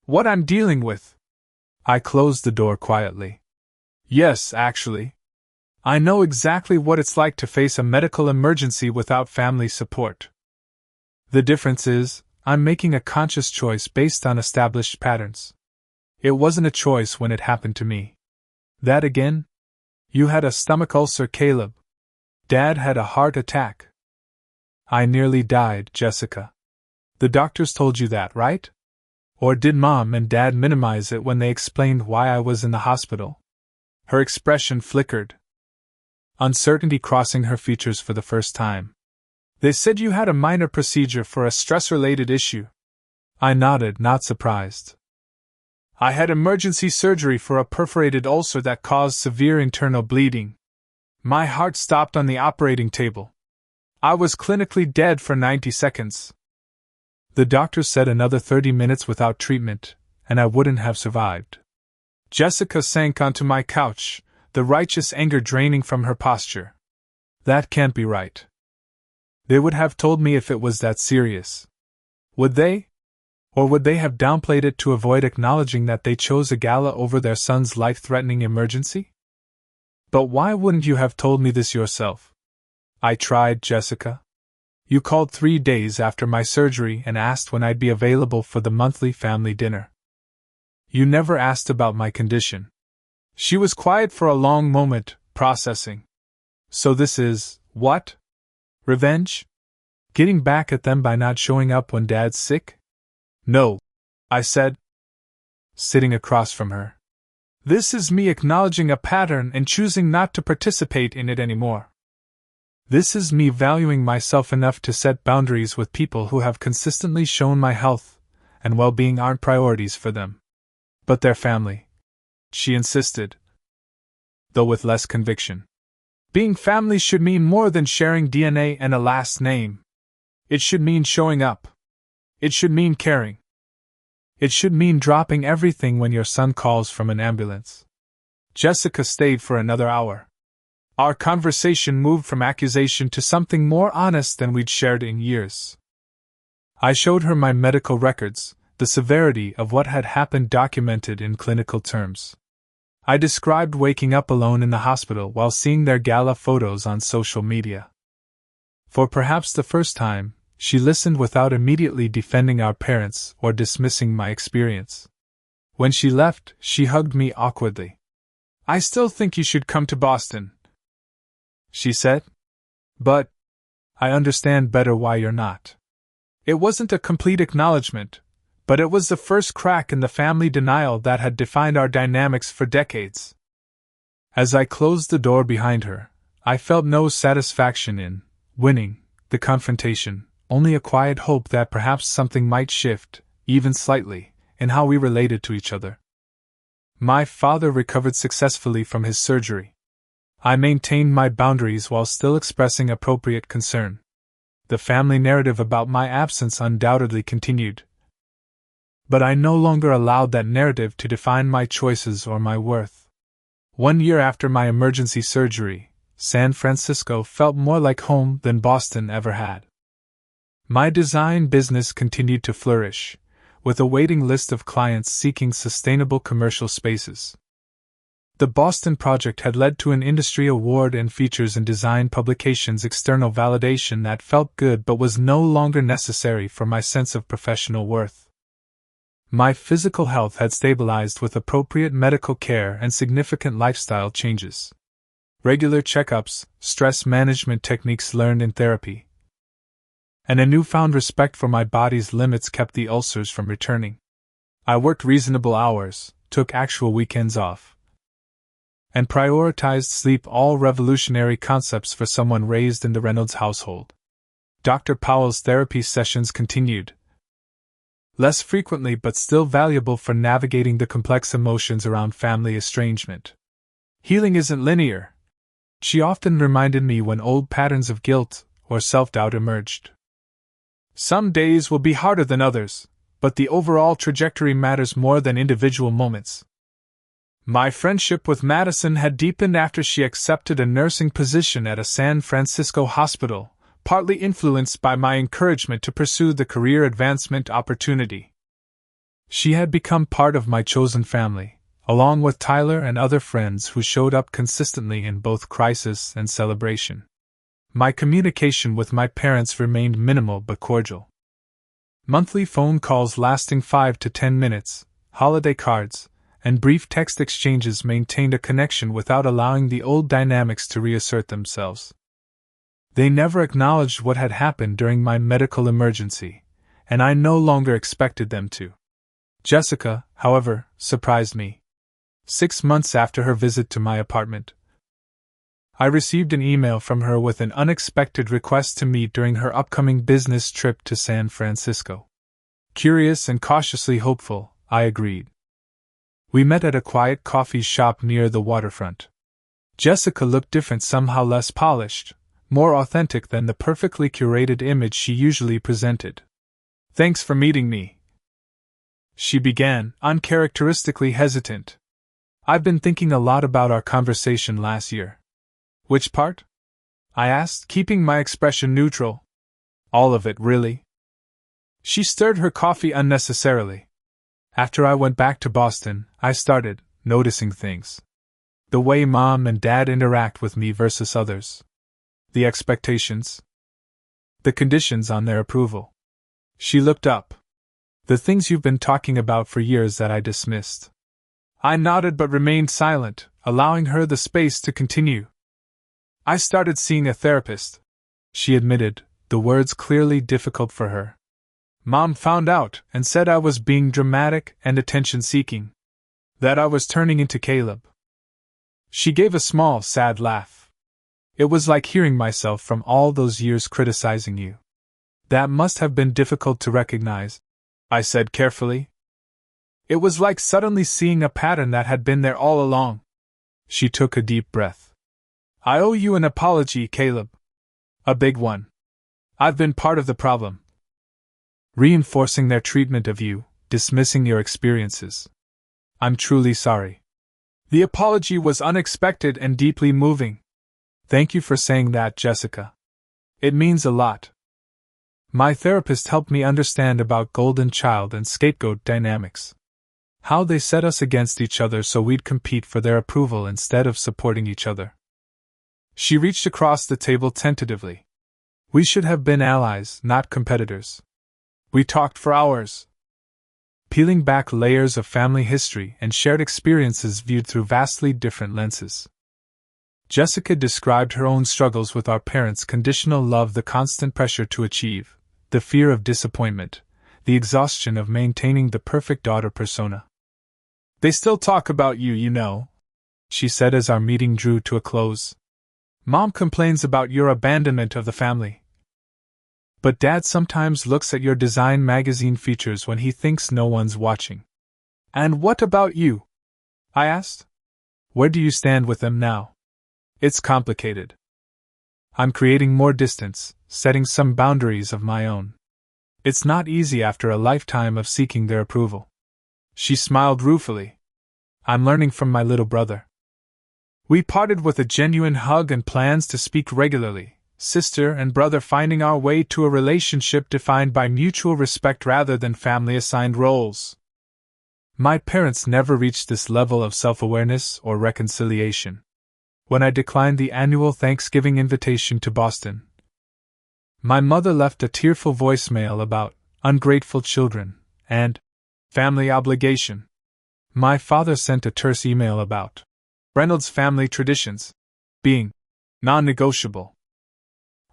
What I'm dealing with?" I closed the door quietly. "Yes, actually. I know exactly what it's like to face a medical emergency without family support. The difference is, I'm making a conscious choice based on established patterns. It wasn't a choice when it happened to me." "That again? You had a stomach ulcer, Caleb. Dad had a heart attack." "I nearly died, Jessica. The doctors told you that, right? Or did Mom and Dad minimize it when they explained why I was in the hospital?" Her expression flickered, uncertainty crossing her features for the first time. "They said you had a minor procedure for a stress-related issue." I nodded, not surprised. "I had emergency surgery for a perforated ulcer that caused severe internal bleeding. My heart stopped on the operating table. I was clinically dead for 90 seconds. The doctor said another 30 minutes without treatment, and I wouldn't have survived." Jessica sank onto my couch, the righteous anger draining from her posture. "That can't be right. They would have told me if it was that serious. Would they? Or would they have downplayed it to avoid acknowledging that they chose a gala over their son's life-threatening emergency? But why wouldn't you have told me this yourself?" I tried, Jessica. "You called 3 days after my surgery and asked when I'd be available for the monthly family dinner. You never asked about my condition." She was quiet for a long moment, processing. "So this is, what? Revenge? Getting back at them by not showing up when Dad's sick?" "No," I said, sitting across from her. "This is me acknowledging a pattern and choosing not to participate in it anymore. This is me valuing myself enough to set boundaries with people who have consistently shown my health and well-being aren't priorities for them. But their family," she insisted, though with less conviction. "Being family should mean more than sharing DNA and a last name. It should mean showing up. It should mean caring. It should mean dropping everything when your son calls from an ambulance." Jessica stayed for another hour. Our conversation moved from accusation to something more honest than we'd shared in years. I showed her my medical records, the severity of what had happened documented in clinical terms. I described waking up alone in the hospital while seeing their gala photos on social media. For perhaps the first time, she listened without immediately defending our parents or dismissing my experience. When she left, she hugged me awkwardly. "I still think you should come to Boston," she said. "But I understand better why you're not." It wasn't a complete acknowledgement, but it was the first crack in the family denial that had defined our dynamics for decades. As I closed the door behind her, I felt no satisfaction in winning the confrontation, only a quiet hope that perhaps something might shift, even slightly, in how we related to each other. My father recovered successfully from his surgery. I maintained my boundaries while still expressing appropriate concern. The family narrative about my absence undoubtedly continued. But I no longer allowed that narrative to define my choices or my worth. 1 year after my emergency surgery, San Francisco felt more like home than Boston ever had. My design business continued to flourish, with a waiting list of clients seeking sustainable commercial spaces. The Boston project had led to an industry award and features in design publications external validation that felt good but was no longer necessary for my sense of professional worth. My physical health had stabilized with appropriate medical care and significant lifestyle changes. Regular checkups, stress management techniques learned in therapy, and a newfound respect for my body's limits kept the ulcers from returning. I worked reasonable hours, took actual weekends off, and prioritized sleep, all revolutionary concepts for someone raised in the Reynolds household. Dr. Powell's therapy sessions continued, less frequently but still valuable for navigating the complex emotions around family estrangement. Healing isn't linear, She often reminded me when old patterns of guilt or self-doubt emerged. Some days will be harder than others, but the overall trajectory matters more than individual moments. My friendship with Madison had deepened after she accepted a nursing position at a San Francisco hospital, partly influenced by my encouragement to pursue the career advancement opportunity. She had become part of my chosen family, along with Tyler and other friends who showed up consistently in both crisis and celebration. My communication with my parents remained minimal but cordial. Monthly phone calls lasting 5 to 10 minutes, holiday cards, and brief text exchanges maintained a connection without allowing the old dynamics to reassert themselves. They never acknowledged what had happened during my medical emergency, and I no longer expected them to. Jessica, however, surprised me. 6 months after her visit to my apartment, I received an email from her with an unexpected request to meet during her upcoming business trip to San Francisco. Curious and cautiously hopeful, I agreed. We met at a quiet coffee shop near the waterfront. Jessica looked different, somehow less polished, more authentic than the perfectly curated image she usually presented. "Thanks for meeting me," she began, uncharacteristically hesitant. "I've been thinking a lot about our conversation last year." "Which part?" I asked, keeping my expression neutral. "All of it, really." She stirred her coffee unnecessarily. "After I went back to Boston, I started noticing things. The way Mom and Dad interact with me versus others. The expectations. The conditions on their approval." She looked up. "The things you've been talking about for years that I dismissed." I nodded but remained silent, allowing her the space to continue. "I started seeing a therapist," she admitted, the words clearly difficult for her. "Mom found out and said I was being dramatic and attention-seeking. That I was turning into Caleb." She gave a small, sad laugh. "It was like hearing myself from all those years criticizing you." "That must have been difficult to recognize," I said carefully. "It was like suddenly seeing a pattern that had been there all along." She took a deep breath. "I owe you an apology, Caleb. A big one. I've been part of the problem. Reinforcing their treatment of you, dismissing your experiences. I'm truly sorry." The apology was unexpected and deeply moving. "Thank you for saying that, Jessica. It means a lot." My therapist helped me understand about golden child and scapegoat dynamics. How they set us against each other so we'd compete for their approval instead of supporting each other. She reached across the table tentatively. "We should have been allies, not competitors." We talked for hours, peeling back layers of family history and shared experiences viewed through vastly different lenses. Jessica described her own struggles with our parents' conditional love, the constant pressure to achieve, the fear of disappointment, the exhaustion of maintaining the perfect daughter persona. "They still talk about you, you know," she said as our meeting drew to a close. "Mom complains about your abandonment of the family. But Dad sometimes looks at your design magazine features when he thinks no one's watching." "And what about you?" I asked. "Where do you stand with them now?" "It's complicated. I'm creating more distance, setting some boundaries of my own. It's not easy after a lifetime of seeking their approval." She smiled ruefully. "I'm learning from my little brother." We parted with a genuine hug and plans to speak regularly, sister and brother, finding our way to a relationship defined by mutual respect rather than family-assigned roles. My parents never reached this level of self-awareness or reconciliation. When I declined the annual Thanksgiving invitation to Boston, my mother left a tearful voicemail about ungrateful children and family obligation. My father sent a terse email about Reynolds' family traditions being non-negotiable.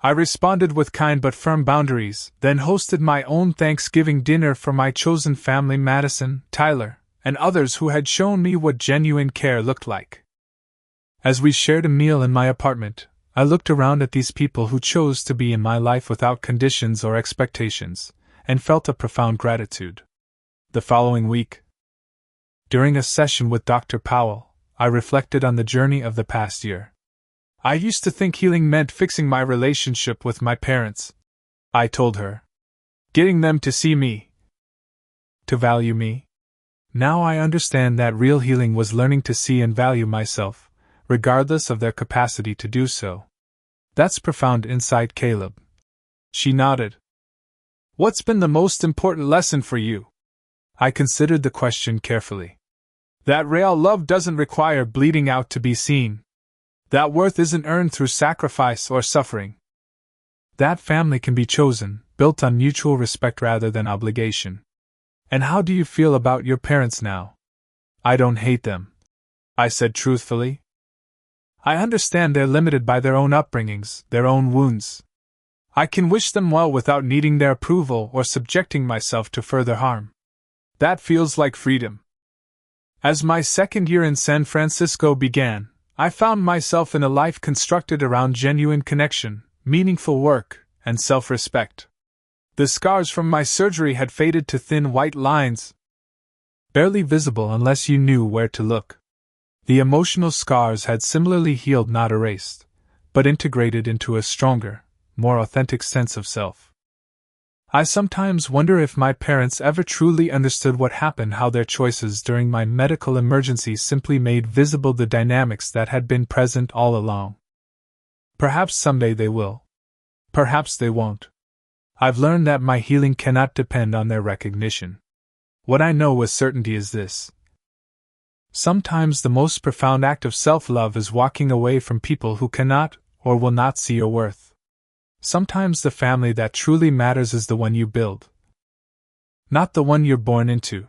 I responded with kind but firm boundaries, then hosted my own Thanksgiving dinner for my chosen family, Madison, Tyler, and others who had shown me what genuine care looked like. As we shared a meal in my apartment, I looked around at these people who chose to be in my life without conditions or expectations, and felt a profound gratitude. The following week, during a session with Dr. Powell, I reflected on the journey of the past year. I used to think healing meant fixing my relationship with my parents, I told her. Getting them to see me, to value me. Now I understand that real healing was learning to see and value myself, regardless of their capacity to do so. That's profound insight, Caleb. She nodded. What's been the most important lesson for you? I considered the question carefully. That real love doesn't require bleeding out to be seen. That worth isn't earned through sacrifice or suffering. That family can be chosen, built on mutual respect rather than obligation. And how do you feel about your parents now? I don't hate them, I said truthfully. I understand they're limited by their own upbringings, their own wounds. I can wish them well without needing their approval or subjecting myself to further harm. That feels like freedom. As my second year in San Francisco began, I found myself in a life constructed around genuine connection, meaningful work, and self-respect. The scars from my surgery had faded to thin white lines, barely visible unless you knew where to look. The emotional scars had similarly healed, not erased, but integrated into a stronger, more authentic sense of self. I sometimes wonder if my parents ever truly understood what happened, how their choices during my medical emergency simply made visible the dynamics that had been present all along. Perhaps someday they will. Perhaps they won't. I've learned that my healing cannot depend on their recognition. What I know with certainty is this. Sometimes the most profound act of self-love is walking away from people who cannot or will not see your worth. Sometimes the family that truly matters is the one you build, not the one you're born into.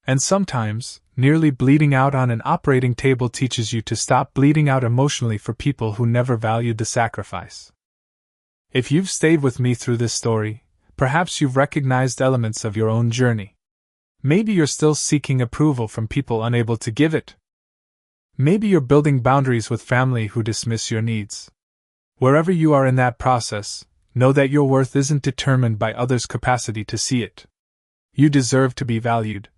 And sometimes, nearly bleeding out on an operating table teaches you to stop bleeding out emotionally for people who never valued the sacrifice. If you've stayed with me through this story, perhaps you've recognized elements of your own journey. Maybe you're still seeking approval from people unable to give it. Maybe you're building boundaries with family who dismiss your needs. Wherever you are in that process, know that your worth isn't determined by others' capacity to see it. You deserve to be valued,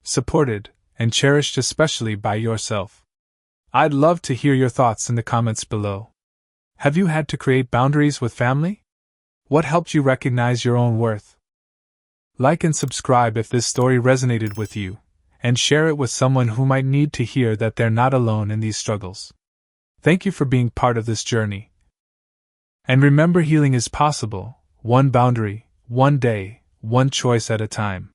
supported, and cherished, especially by yourself. I'd love to hear your thoughts in the comments below. Have you had to create boundaries with family? What helped you recognize your own worth? Like and subscribe if this story resonated with you, and share it with someone who might need to hear that they're not alone in these struggles. Thank you for being part of this journey. And remember, healing is possible, one boundary, one day, one choice at a time.